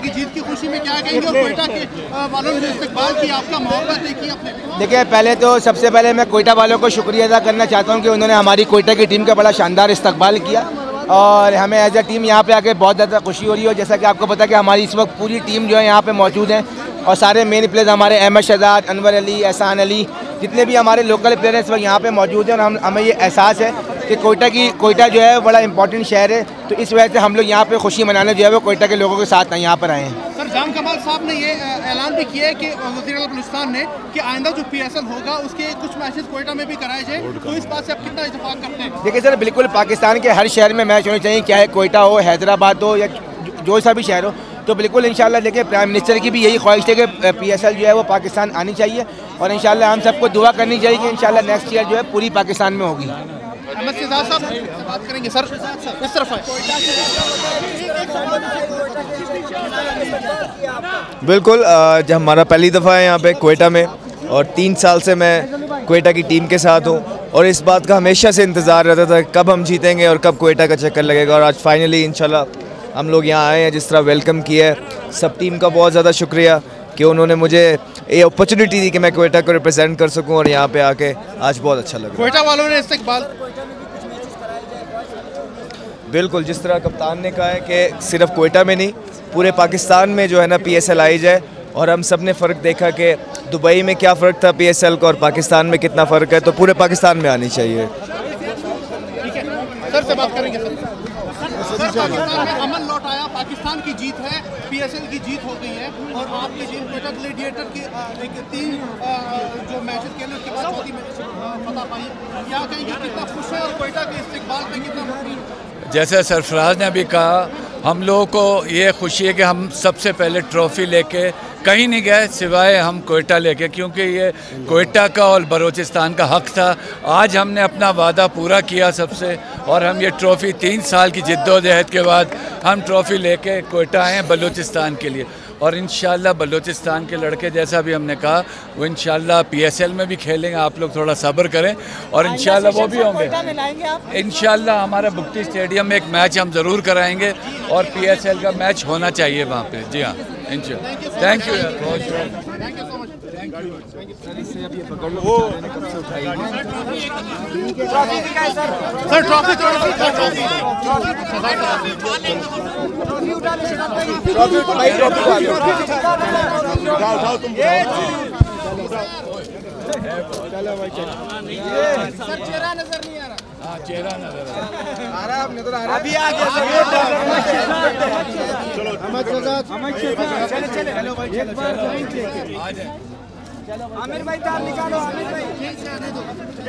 की जीत की खुशी में क्या कहेंगे और कोयटा के वालों ने इस्तकबाल किया, आपका मोहब्बत देखी अपने? देखिए, पहले तो सबसे पहले मैं कोयटा वालों को शुक्रिया अदा करना चाहता हूँ कि उन्होंने हमारी कोयटा की टीम का बड़ा शानदार इस्तकबाल किया और हमें एज ए टीम यहाँ पे आके बहुत ज़्यादा खुशी हो रही है। जैसा कि आपको पता है कि हमारी इस वक्त पूरी टीम जो है यहाँ पे मौजूद है और सारे मेन प्लेयर्स हमारे अहमद शहजाद, अनवर अली, एहसान अली, जितने भी हमारे लोकल प्लेयर हैं इस वक्त यहाँ पे मौजूद हैं और हमें ये एहसास है कि कोयटा जो है बड़ा इंपॉर्टेंट शहर है, तो इस वजह से हम लोग यहाँ पे खुशी मनाने जो है वो कोयटा के लोगों के साथ यहाँ पर आए हैं। सर, जाम कमाल साहब ने ये ऐलान भी किया है कि वज़ीर आला बलूचिस्तान ने कि आइंदा जो PSL होगा उसके कुछ मैचेस कोयटा में भी कराए जाए, तो इस बात से आप कितना इत्तेफाक करते हैं? देखिए सर, बिल्कुल पाकिस्तान के हर शहर में मैच होने चाहिए, चाहे कोयटा हो, हैदराबाद हो या जो सा भी शहर हो, तो बिल्कुल इंशाल्लाह। देखिए, प्राइम मिनिस्टर की भी यही ख्वाहिश है कि PSL जो है वो पाकिस्तान आनी चाहिए और इंशाल्लाह हम सबको दुआ करनी चाहिए कि इंशाल्लाह नेक्स्ट ईयर जो है पूरी पाकिस्तान में होगी। अहमद शहजाद साहब से बात करेंगे। सर, इस तरफ आए। बिल्कुल, जब हमारा पहली दफ़ा है यहाँ पे कोयटा में और 3 साल से मैं कोयटा की टीम के साथ हूँ और इस बात का हमेशा से इंतज़ार रहता था कब हम जीतेंगे और कब कोयटा का चक्कर लगेगा और आज फाइनली इंशाल्लाह हम लोग यहाँ आए हैं। जिस तरह वेलकम किया है, सब टीम का बहुत ज़्यादा शुक्रिया कि उन्होंने मुझे ये अपॉर्चुनिटी दी कि मैं कोयटा को रिप्रेजेंट कर सकूं और यहाँ पे आके आज बहुत अच्छा लगा। कोयटा वालों ने इस्तकबाल बिल्कुल, जिस तरह कप्तान ने कहा है कि सिर्फ कोयटा में नहीं पूरे पाकिस्तान में जो है ना PSL आई जाए और हम सब ने फ़र्क देखा कि दुबई में क्या फ़र्क था PSL का और पाकिस्तान में कितना फ़र्क है, तो पूरे पाकिस्तान में आनी चाहिए। सर से बात करेंगे। सर, पाकिस्तान में अमन लौट आया, पाकिस्तान की जीत है, PSL की जीत हो गई है और आपकी टीम कोयटा ग्लैडिएटर की 3 जो मैचेस खेले उसके बाद चौथी मैच फतह पाई, क्या कहेंगे कितना खुश है और कोयटा के इस्तकबाल पे कितना मुमकिन? जैसे सरफराज ने अभी कहा, हम लोगों को ये खुशी है कि हम सबसे पहले ट्रॉफ़ी लेके कहीं नहीं गए सिवाय हम कोयटा लेके, क्योंकि ये कोयटा का और बलूचिस्तान का हक़ था। आज हमने अपना वादा पूरा किया सबसे और हम ये ट्रॉफ़ी 3 साल की जिद्दोजहद के बाद हम ट्रॉफ़ी लेके कोयटा आए हैं बलूचिस्तान के लिए और इंशाल्लाह बलूचिस्तान के लड़के जैसा भी हमने कहा वो इंशाल्लाह PSL में भी खेलेंगे। आप लोग थोड़ा सब्र करें और इंशाल्लाह वो भी होंगे। इंशाल्लाह हमारे बुक्टी स्टेडियम में एक मैच हम ज़रूर कराएंगे और PSL का मैच होना चाहिए वहाँ पे। जी हाँ, इंशाल्लाह। Thank you. सर, ट्रॉफी चेहरा नजर नहीं आ रहा। हाँ, चेहरा नजर आ रहा है, अभी आ गया। चलो, आमिर भाई, निकालो आमिर भाई।